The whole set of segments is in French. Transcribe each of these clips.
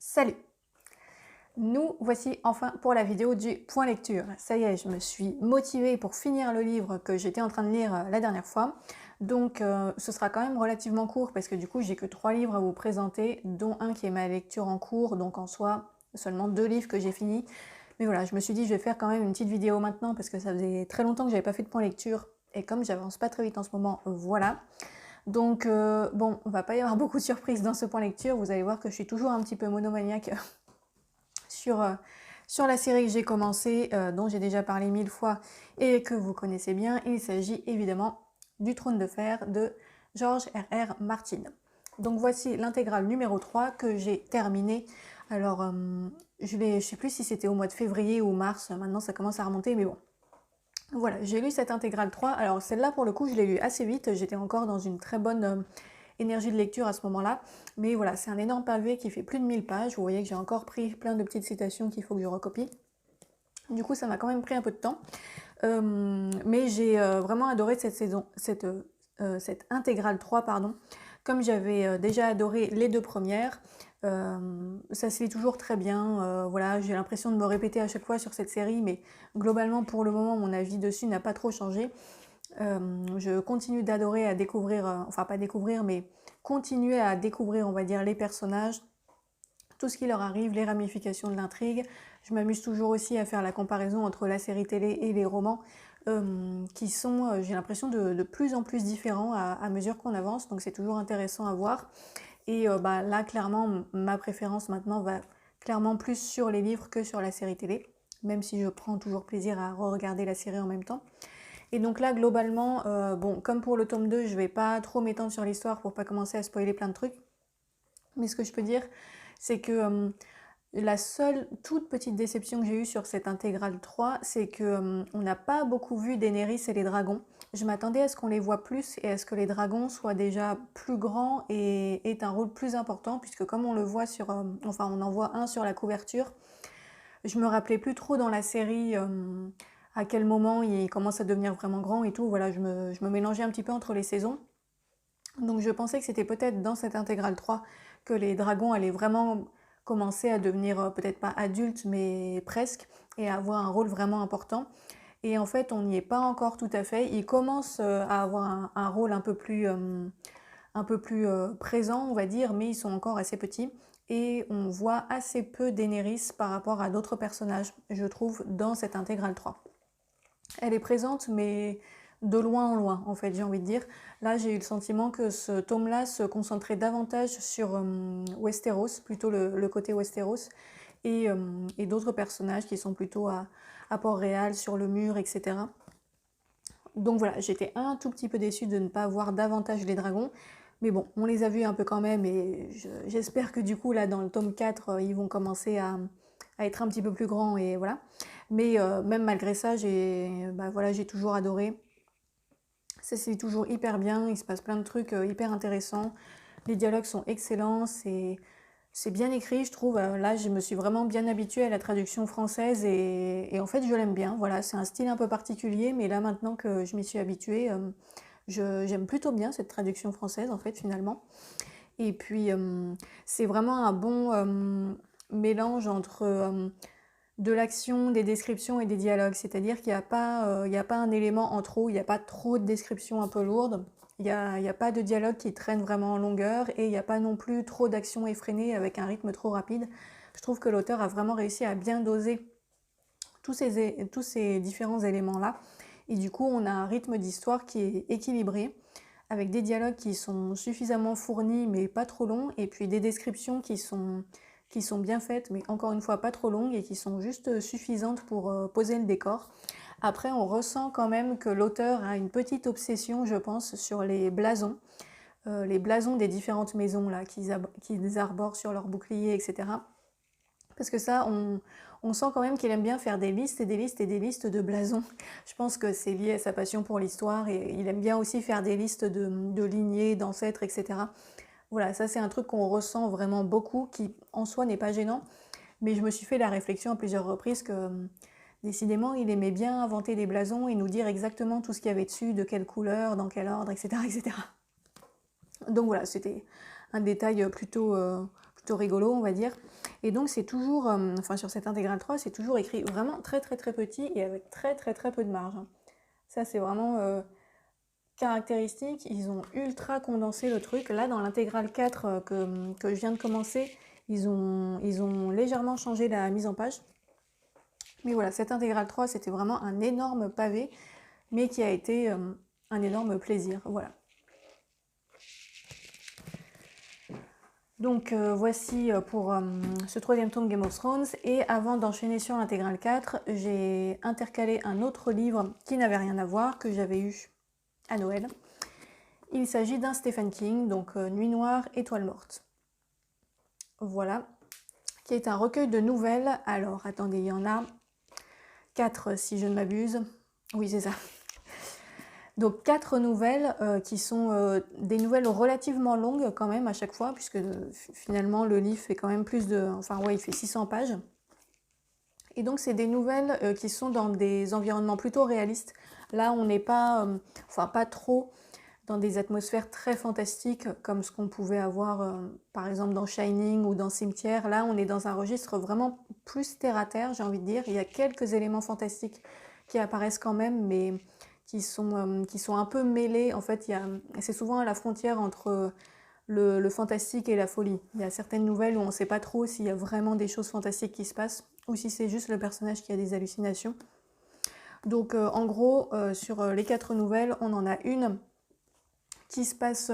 Salut! Nous voici enfin pour la vidéo du point lecture. Ça y est, je me suis motivée pour finir le livre que j'étais en train de lire la dernière fois. Donc ce sera quand même relativement court parce que du coup j'ai que 3 livres à vous présenter, dont un qui est ma lecture en cours, donc en soi seulement 2 livres que j'ai finis. Mais voilà, je me suis dit je vais faire quand même une petite vidéo maintenant parce que ça faisait très longtemps que j'avais pas fait de point lecture et comme j'avance pas très vite en ce moment, voilà. Donc bon, on va pas y avoir beaucoup de surprises dans ce point lecture, vous allez voir que je suis toujours un petit peu monomaniaque sur la série que j'ai commencé, dont j'ai déjà parlé 1000 fois et que vous connaissez bien. Il s'agit évidemment du Trône de Fer de George R.R. Martin. Donc voici l'intégrale numéro 3 que j'ai terminée. Alors, je ne sais plus si c'était au mois de février ou mars, maintenant ça commence à remonter, mais bon. Voilà, j'ai lu cette intégrale 3. Alors celle-là, pour le coup, je l'ai lue assez vite. J'étais encore dans une très bonne énergie de lecture à ce moment-là. Mais voilà, c'est un énorme pavé qui fait plus de 1000 pages. Vous voyez que j'ai encore pris plein de petites citations qu'il faut que je recopie. Du coup, ça m'a quand même pris un peu de temps. Mais j'ai vraiment adoré cette intégrale 3, pardon. Comme j'avais déjà adoré les 2 premières, ça se lit toujours très bien. Voilà, j'ai l'impression de me répéter à chaque fois sur cette série, mais globalement, pour le moment, mon avis dessus n'a pas trop changé. Je continue d'adorer à découvrir, enfin pas découvrir, mais continuer à découvrir, on va dire, les personnages, tout ce qui leur arrive, les ramifications de l'intrigue. Je m'amuse toujours aussi à faire la comparaison entre la série télé et les romans, qui sont, j'ai l'impression, de plus en plus différents à mesure qu'on avance, donc c'est toujours intéressant à voir. Et bah, là, clairement, ma préférence maintenant va clairement plus sur les livres que sur la série télé, même si je prends toujours plaisir à re-regarder la série en même temps. Et donc là, globalement, bon, comme pour le tome 2, je vais pas trop m'étendre sur l'histoire pour pas commencer à spoiler plein de trucs. Mais ce que je peux dire, c'est que la seule toute petite déception que j'ai eue sur cette intégrale 3, c'est que on n'a pas beaucoup vu Daenerys et les dragons. Je m'attendais à ce qu'on les voit plus et à ce que les dragons soient déjà plus grands et aient un rôle plus important, puisque comme on le voit sur... enfin, on en voit un sur la couverture. Je me rappelais plus trop dans la série à quel moment il commence à devenir vraiment grand et tout. Voilà, je me mélangeais un petit peu entre les saisons. Donc je pensais que c'était peut-être dans cette intégrale 3 que les dragons allaient vraiment commencer à devenir peut-être pas adultes mais presque et à avoir un rôle vraiment important. Et en fait on n'y est pas encore tout à fait. Ils commencent à avoir un rôle un peu plus présent on va dire, mais ils sont encore assez petits. Et on voit assez peu Daenerys par rapport à d'autres personnages, je trouve, dans cette intégrale 3. Elle est présente, mais de loin en loin, en fait, j'ai envie de dire. Là, j'ai eu le sentiment que ce tome-là se concentrait davantage sur Westeros, plutôt le côté Westeros, et d'autres personnages qui sont plutôt à Port-Réal, sur le mur, etc. Donc voilà, j'étais un tout petit peu déçue de ne pas voir davantage les dragons. Mais bon, on les a vus un peu quand même, et j'espère que du coup, là, dans le tome 4, ils vont commencer à être un petit peu plus grands, et voilà. Mais même malgré ça, bah, voilà, j'ai toujours adoré. C'est toujours hyper bien, il se passe plein de trucs hyper intéressants. Les dialogues sont excellents, c'est bien écrit, je trouve. Là, je me suis vraiment bien habituée à la traduction française et en fait, je l'aime bien. Voilà, c'est un style un peu particulier, mais là, maintenant que je m'y suis habituée, j'aime plutôt bien cette traduction française, en fait, finalement. Et puis, c'est vraiment un bon mélange entre de l'action, des descriptions et des dialogues. C'est-à-dire qu'il n'y a pas un élément en trop, il n'y a pas trop de descriptions un peu lourdes. Il y a pas de dialogue qui traîne vraiment en longueur et il n'y a pas non plus trop d'action effrénée avec un rythme trop rapide. Je trouve que l'auteur a vraiment réussi à bien doser tous ces différents éléments-là. Et du coup, on a un rythme d'histoire qui est équilibré, avec des dialogues qui sont suffisamment fournis mais pas trop longs, et puis des descriptions qui sont bien faites mais encore une fois pas trop longues et qui sont juste suffisantes pour poser le décor. Après, on ressent quand même que l'auteur a une petite obsession, je pense, sur les blasons des différentes maisons là qu'ils arborent sur leur bouclier, etc. Parce que ça, on sent quand même qu'il aime bien faire des listes et des listes et des listes de blasons. Je pense que c'est lié à sa passion pour l'histoire et il aime bien aussi faire des listes de lignées, d'ancêtres, etc. Voilà, ça c'est un truc qu'on ressent vraiment beaucoup, qui en soi n'est pas gênant, mais je me suis fait la réflexion à plusieurs reprises que décidément il aimait bien inventer des blasons et nous dire exactement tout ce qu'il y avait dessus, de quelle couleur, dans quel ordre, etc. etc. Donc voilà, c'était un détail plutôt plutôt rigolo, on va dire. Et donc c'est toujours, enfin sur cette intégrale 3, c'est toujours écrit vraiment très très très petit et avec très très très peu de marge. Ça c'est vraiment caractéristique, ils ont ultra condensé le truc. Là dans l'intégrale 4 que je viens de commencer, ils ont légèrement changé la mise en page. Mais voilà, cette intégrale 3, c'était vraiment un énorme pavé, mais qui a été un énorme plaisir. Voilà. Donc voici pour ce troisième tome Game of Thrones. Et avant d'enchaîner sur l'intégrale 4, j'ai intercalé un autre livre qui n'avait rien à voir, que j'avais eu à Noël. Il s'agit d'un Stephen King, donc Nuit Noire, Étoile Morte. Voilà, qui est un recueil de nouvelles. Alors, attendez, il y en a 4 si je ne m'abuse. Oui, c'est ça. Donc 4 nouvelles qui sont des nouvelles relativement longues quand même à chaque fois, puisque finalement le livre fait quand même plus de... Enfin ouais, il fait 600 pages. Et donc c'est des nouvelles qui sont dans des environnements plutôt réalistes. Là on n'est pas, enfin pas trop dans des atmosphères très fantastiques comme ce qu'on pouvait avoir par exemple dans Shining ou dans Cimetière. Là on est dans un registre vraiment plus terre à terre, j'ai envie de dire. Il y a quelques éléments fantastiques qui apparaissent quand même, mais qui sont un peu mêlés. En fait, c'est souvent à la frontière entre le fantastique et la folie. Il y a certaines nouvelles où on ne sait pas trop s'il y a vraiment des choses fantastiques qui se passent ou si c'est juste le personnage qui a des hallucinations. Donc en gros, sur les 4 nouvelles, on en a une qui se passe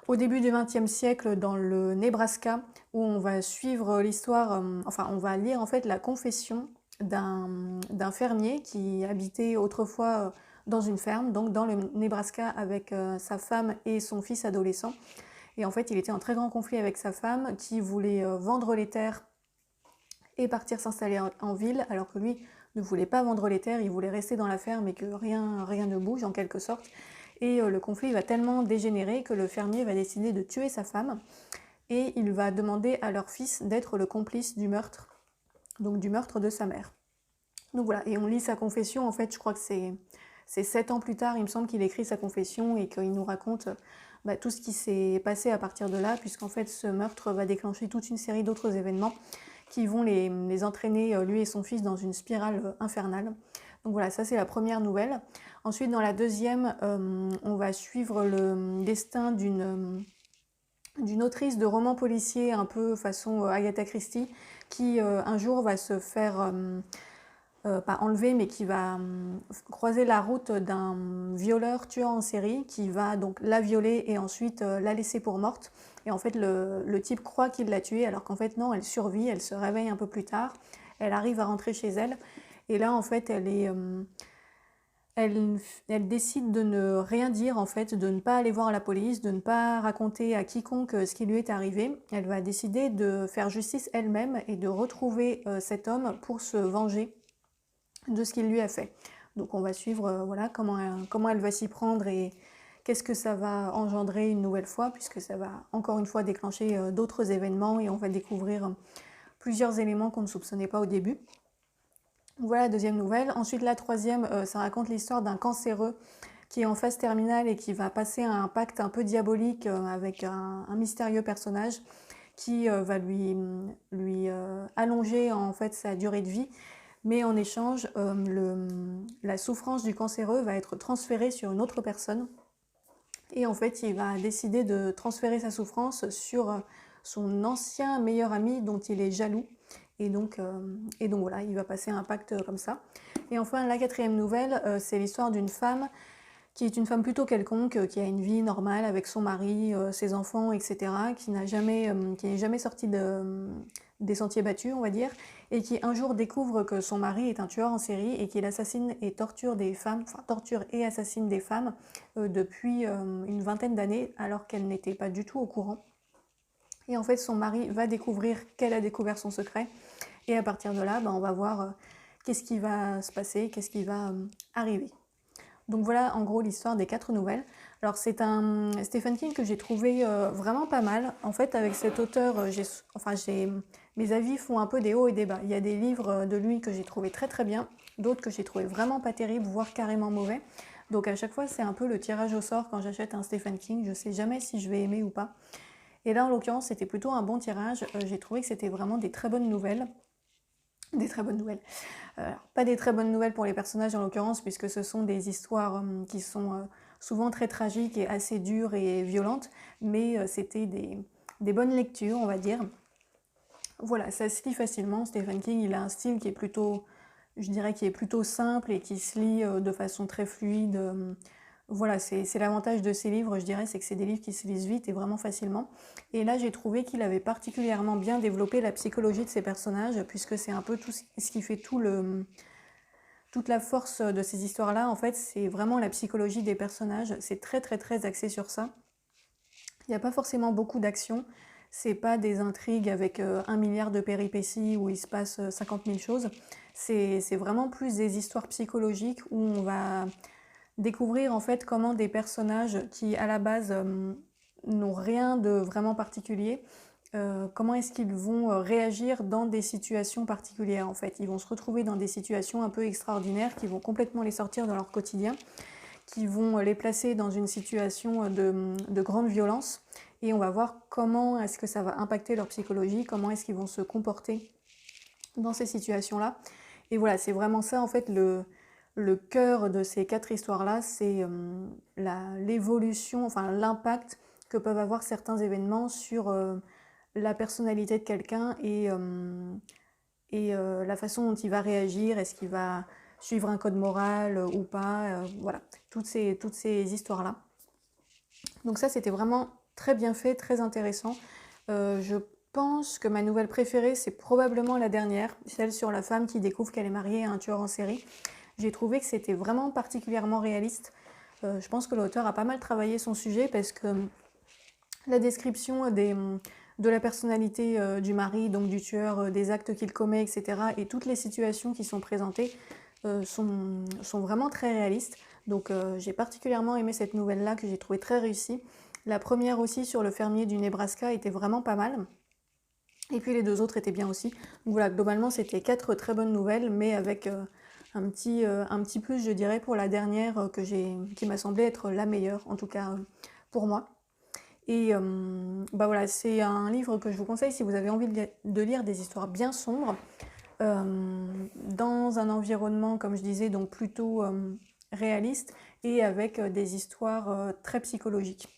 au début du XXe siècle dans le Nebraska, où on va suivre l'histoire, enfin on va lire en fait la confession d'un fermier qui habitait autrefois dans une ferme, donc dans le Nebraska avec sa femme et son fils adolescent. Et en fait il était en très grand conflit avec sa femme qui voulait vendre les terres et partir s'installer en ville, alors que lui ne voulait pas vendre les terres, il voulait rester dans la ferme et que rien ne bouge en quelque sorte. Et le conflit va tellement dégénérer que le fermier va décider de tuer sa femme et il va demander à leur fils d'être le complice du meurtre, donc du meurtre de sa mère. Donc voilà, et on lit sa confession, en fait je crois que c'est 7 ans plus tard, il me semble qu'il écrit sa confession et qu'il nous raconte tout ce qui s'est passé à partir de là, puisqu'en fait ce meurtre va déclencher toute une série d'autres événements qui vont les entraîner, lui et son fils, dans une spirale infernale. Donc voilà, ça c'est la première nouvelle. Ensuite, dans la deuxième, on va suivre le destin d'une autrice de romans policiers un peu façon Agatha Christie, qui un jour va se faire, pas enlever, mais qui va croiser la route d'un violeur tueur en série, qui va donc la violer et ensuite la laisser pour morte. Et en fait, le type croit qu'il l'a tuée, alors qu'en fait non, elle survit, elle se réveille un peu plus tard, elle arrive à rentrer chez elle, et là en fait elle décide de ne rien dire en fait, de ne pas aller voir la police, de ne pas raconter à quiconque ce qui lui est arrivé. Elle va décider de faire justice elle-même et de retrouver cet homme pour se venger de ce qu'il lui a fait. Donc on va suivre voilà, comment elle va s'y prendre et qu'est-ce que ça va engendrer une nouvelle fois, puisque ça va encore une fois déclencher d'autres événements et on va découvrir plusieurs éléments qu'on ne soupçonnait pas au début. Voilà la deuxième nouvelle. Ensuite la troisième, ça raconte l'histoire d'un cancéreux qui est en phase terminale et qui va passer à un pacte un peu diabolique avec un mystérieux personnage qui va lui allonger en fait sa durée de vie. Mais en échange, la souffrance du cancéreux va être transférée sur une autre personne. Et en fait, il va décider de transférer sa souffrance sur son ancien meilleur ami dont il est jaloux. Et donc voilà, il va passer un pacte comme ça. Et enfin, la quatrième nouvelle, c'est l'histoire d'une femme qui est une femme plutôt quelconque, qui a une vie normale avec son mari, ses enfants, etc., qui n'est jamais sortie des sentiers battus, on va dire, et qui un jour découvre que son mari est un tueur en série et qu'il assassine et torture des femmes, enfin torture et assassine des femmes depuis une vingtaine d'années, alors qu'elle n'était pas du tout au courant. Et en fait, son mari va découvrir qu'elle a découvert son secret, et à partir de là, on va voir qu'est-ce qui va se passer, qu'est-ce qui va arriver. Donc voilà en gros l'histoire des 4 nouvelles. Alors c'est un Stephen King que j'ai trouvé vraiment pas mal. En fait avec cet auteur, mes avis font un peu des hauts et des bas. Il y a des livres de lui que j'ai trouvé très très bien, d'autres que j'ai trouvé vraiment pas terribles, voire carrément mauvais. Donc à chaque fois c'est un peu le tirage au sort quand j'achète un Stephen King, je sais jamais si je vais aimer ou pas. Et là, en l'occurrence, c'était plutôt un bon tirage. J'ai trouvé que c'était vraiment des très bonnes nouvelles. Des très bonnes nouvelles. Pas des très bonnes nouvelles pour les personnages en l'occurrence, puisque ce sont des histoires qui sont souvent très tragiques et assez dures et violentes, mais c'était des bonnes lectures, on va dire. Voilà, ça se lit facilement. Stephen King, il a un style qui est plutôt, je dirais, qui est plutôt simple et qui se lit de façon très fluide. Voilà, c'est l'avantage de ces livres, je dirais, c'est que c'est des livres qui se lisent vite et vraiment facilement. Et là, j'ai trouvé qu'il avait particulièrement bien développé la psychologie de ses personnages, puisque c'est un peu tout ce qui fait toute la force de ces histoires-là. En fait, c'est vraiment la psychologie des personnages. C'est très, très, très axé sur ça. Il n'y a pas forcément beaucoup d'action. C'est pas des intrigues avec 1 milliard de péripéties où il se passe 50 000 choses. C'est vraiment plus des histoires psychologiques où on va découvrir en fait comment des personnages qui à la base n'ont rien de vraiment particulier, comment est-ce qu'ils vont réagir dans des situations particulières en fait. Ils vont se retrouver dans des situations un peu extraordinaires qui vont complètement les sortir de leur quotidien, qui vont les placer dans une situation de grande violence et on va voir comment est-ce que ça va impacter leur psychologie, comment est-ce qu'ils vont se comporter dans ces situations-là. Et voilà, c'est vraiment ça en fait le cœur de ces 4 histoires-là, c'est l'évolution, enfin l'impact que peuvent avoir certains événements sur la personnalité de quelqu'un et la façon dont il va réagir, est-ce qu'il va suivre un code moral ou pas, voilà, toutes ces histoires-là. Donc ça, c'était vraiment très bien fait, très intéressant. Je pense que ma nouvelle préférée, c'est probablement la dernière, celle sur la femme qui découvre qu'elle est mariée à un tueur en série. J'ai trouvé que c'était vraiment particulièrement réaliste. Je pense que l'auteur a pas mal travaillé son sujet parce que la description de la personnalité du mari, donc du tueur, des actes qu'il commet, etc. et toutes les situations qui sont présentées sont vraiment très réalistes. Donc j'ai particulièrement aimé cette nouvelle-là que j'ai trouvée très réussie. La première aussi sur le fermier du Nebraska était vraiment pas mal. Et puis les 2 autres étaient bien aussi. Donc voilà, globalement c'était 4 très bonnes nouvelles, mais avec un petit plus, je dirais, pour la dernière qui m'a semblé être la meilleure, en tout cas pour moi. Et bah voilà, c'est un livre que je vous conseille si vous avez envie de lire des histoires bien sombres, dans un environnement, comme je disais, donc plutôt réaliste et avec des histoires très psychologiques.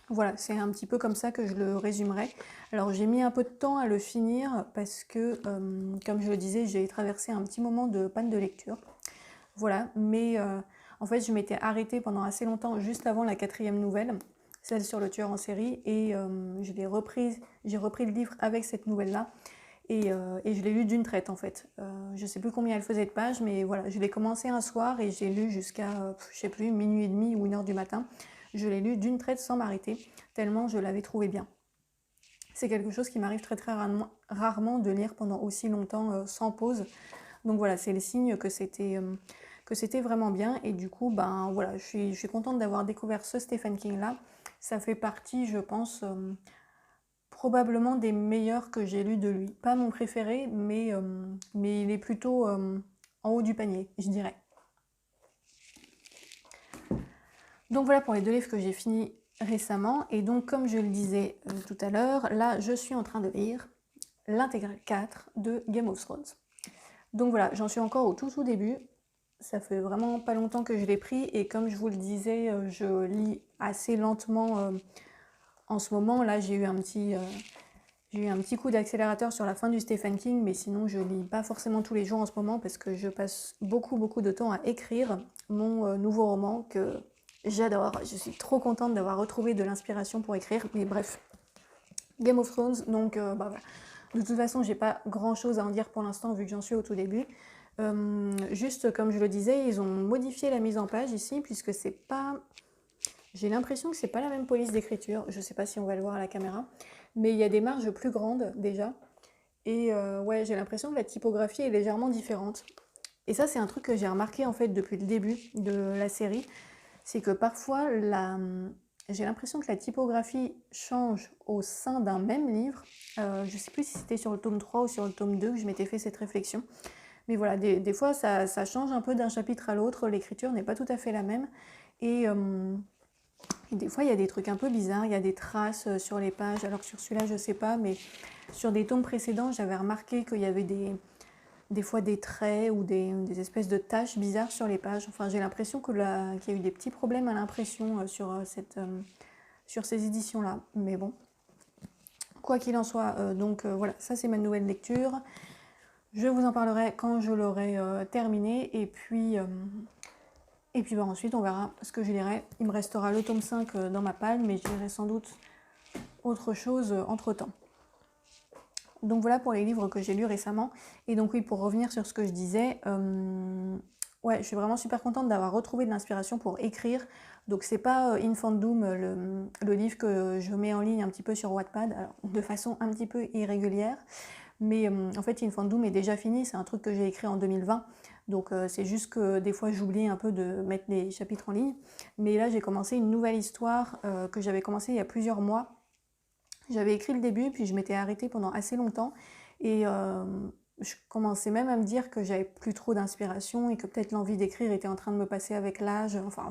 Voilà, c'est un petit peu comme ça que je le résumerai. Alors j'ai mis un peu de temps à le finir parce que, comme je le disais, j'ai traversé un petit moment de panne de lecture. Voilà, mais en fait je m'étais arrêtée pendant assez longtemps juste avant la 4e nouvelle, celle sur le tueur en série, et j'ai repris le livre avec cette nouvelle-là, et je l'ai lu d'une traite en fait. Je sais plus combien elle faisait de pages, mais voilà, je l'ai commencé un soir et j'ai lu jusqu'à, je sais plus, minuit et demi ou 1h du matin. Je l'ai lu d'une traite sans m'arrêter, tellement je l'avais trouvé bien. C'est quelque chose qui m'arrive très très rarement de lire pendant aussi longtemps sans pause. Donc voilà, c'est le signe que c'était vraiment bien. Et du coup, ben voilà, je suis contente d'avoir découvert ce Stephen King là. Ça fait partie, je pense, probablement des meilleurs que j'ai lus de lui. Pas mon préféré, mais il est plutôt en haut du panier, je dirais. Donc voilà pour les 2 livres que j'ai finis récemment. Et donc, comme je le disais tout à l'heure, là, je suis en train de lire l'intégrale 4 de Game of Thrones. Donc voilà, j'en suis encore au tout début. Ça fait vraiment pas longtemps que je l'ai pris et comme je vous le disais, je lis assez lentement en ce moment. Là, j'ai eu un petit coup d'accélérateur sur la fin du Stephen King, mais sinon je lis pas forcément tous les jours en ce moment parce que je passe beaucoup de temps à écrire mon nouveau roman que j'adore. Je suis trop contente d'avoir retrouvé de l'inspiration pour écrire, mais bref. Game of Thrones, donc bah voilà. De toute façon, j'ai pas grand chose à en dire pour l'instant vu que j'en suis au tout début. Juste comme je le disais, ils ont modifié la mise en page ici puisque c'est pas... J'ai l'impression que c'est pas la même police d'écriture, je sais pas si on va le voir à la caméra, mais il y a des marges plus grandes déjà. Et ouais, j'ai l'impression que la typographie est légèrement différente. Et ça, c'est un truc que j'ai remarqué en fait depuis le début de la série, c'est que parfois j'ai l'impression que la typographie change au sein d'un même livre. Je sais plus si c'était sur le tome 3 ou sur le tome 2 que je m'étais fait cette réflexion. Mais voilà, des fois ça change un peu d'un chapitre à l'autre, l'écriture n'est pas tout à fait la même. Et Et des fois, il y a des trucs un peu bizarres, il y a des traces sur les pages, alors que sur celui-là, je sais pas, mais sur des tomes précédents, j'avais remarqué qu'il y avait des fois des traits ou des espèces de taches bizarres sur les pages. Enfin, j'ai l'impression qu'il y a eu des petits problèmes à l'impression sur ces éditions-là. Mais bon, quoi qu'il en soit, voilà, ça c'est ma nouvelle lecture. Je vous en parlerai quand je l'aurai terminé. Et puis ensuite, on verra ce que je lirai. Il me restera le tome 5 dans ma palle, mais je lirai sans doute autre chose entre-temps. Donc voilà pour les livres que j'ai lus récemment. Et donc oui, pour revenir sur ce que je disais, ouais, je suis vraiment super contente d'avoir retrouvé de l'inspiration pour écrire. Donc c'est pas Infant Doom, le livre que je mets en ligne un petit peu sur Wattpad, alors, de façon un petit peu irrégulière. Mais en fait, Infant Doom est déjà fini, c'est un truc que j'ai écrit en 2020. Donc c'est juste que des fois j'oublie un peu de mettre les chapitres en ligne. Mais là, j'ai commencé une nouvelle histoire que j'avais commencé il y a plusieurs mois. J'avais écrit le début, puis je m'étais arrêtée pendant assez longtemps. Et je commençais même à me dire que j'avais plus trop d'inspiration et que peut-être l'envie d'écrire était en train de me passer avec l'âge. Enfin,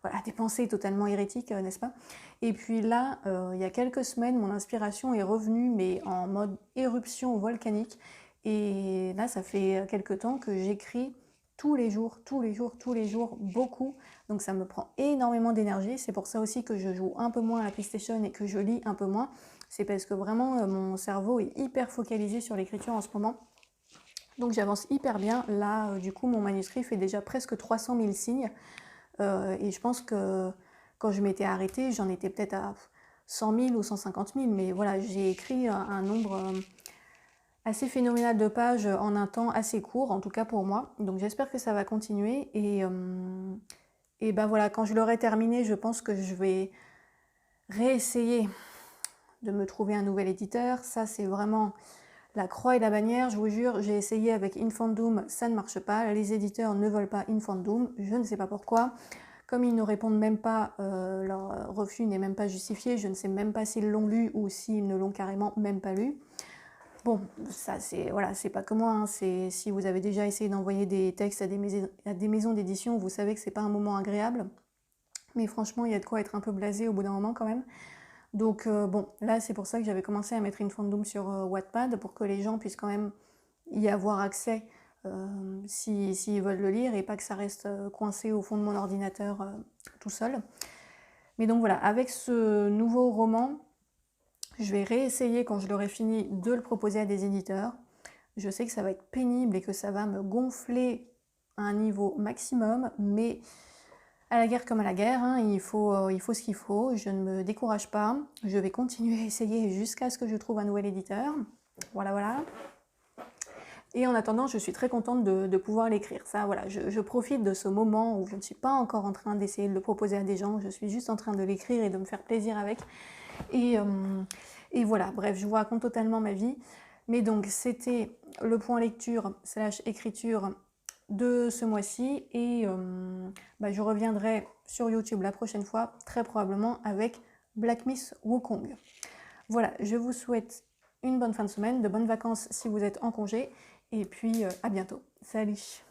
voilà, des pensées totalement hérétiques, n'est-ce pas? Et puis là, il y a quelques semaines, mon inspiration est revenue, mais en mode éruption volcanique. Et là, ça fait quelques temps que j'écris tous les jours, tous les jours, tous les jours, beaucoup. Donc ça me prend énormément d'énergie. C'est pour ça aussi que je joue un peu moins à la PlayStation et que je lis un peu moins. C'est parce que vraiment, mon cerveau est hyper focalisé sur l'écriture en ce moment. Donc j'avance hyper bien. Là, du coup, mon manuscrit fait déjà presque 300 000 signes. Et je pense que quand je m'étais arrêtée, j'en étais peut-être à 100 000 ou 150 000. Mais voilà, j'ai écrit un nombre assez phénoménal de pages en un temps assez court, en tout cas pour moi. Donc j'espère que ça va continuer. Et ben voilà, quand je l'aurai terminé, je pense que je vais réessayer de me trouver un nouvel éditeur. Ça, c'est vraiment la croix et la bannière. Je vous jure, j'ai essayé avec Infant Doom, ça ne marche pas. Les éditeurs ne veulent pas Infant Doom, je ne sais pas pourquoi. Comme ils ne répondent même pas, leur refus n'est même pas justifié, je ne sais même pas s'ils l'ont lu ou s'ils ne l'ont carrément même pas lu. Bon, ça c'est voilà, c'est pas que moi, hein, si vous avez déjà essayé d'envoyer des textes à des maisons d'édition, vous savez que c'est pas un moment agréable. Mais franchement, il y a de quoi être un peu blasé au bout d'un moment quand même. Donc bon, là c'est pour ça que j'avais commencé à mettre Infant Doom sur Wattpad, pour que les gens puissent quand même y avoir accès s'ils veulent le lire, et pas que ça reste coincé au fond de mon ordinateur tout seul. Mais donc voilà, avec ce nouveau roman, je vais réessayer quand je l'aurai fini de le proposer à des éditeurs. Je sais que ça va être pénible et que ça va me gonfler à un niveau maximum, mais à la guerre comme à la guerre, hein, il faut ce qu'il faut. Je ne me décourage pas. Je vais continuer à essayer jusqu'à ce que je trouve un nouvel éditeur. Voilà, voilà. Et en attendant, je suis très contente de pouvoir l'écrire. Ça, voilà, je profite de ce moment où je ne suis pas encore en train d'essayer de le proposer à des gens. Je suis juste en train de l'écrire et de me faire plaisir avec. Et voilà, bref, je vous raconte totalement ma vie. Mais donc, c'était le point lecture / écriture de ce mois-ci. Et je reviendrai sur YouTube la prochaine fois, très probablement avec Black Myth Wukong. Voilà, je vous souhaite une bonne fin de semaine, de bonnes vacances si vous êtes en congé. Et puis, à bientôt. Salut!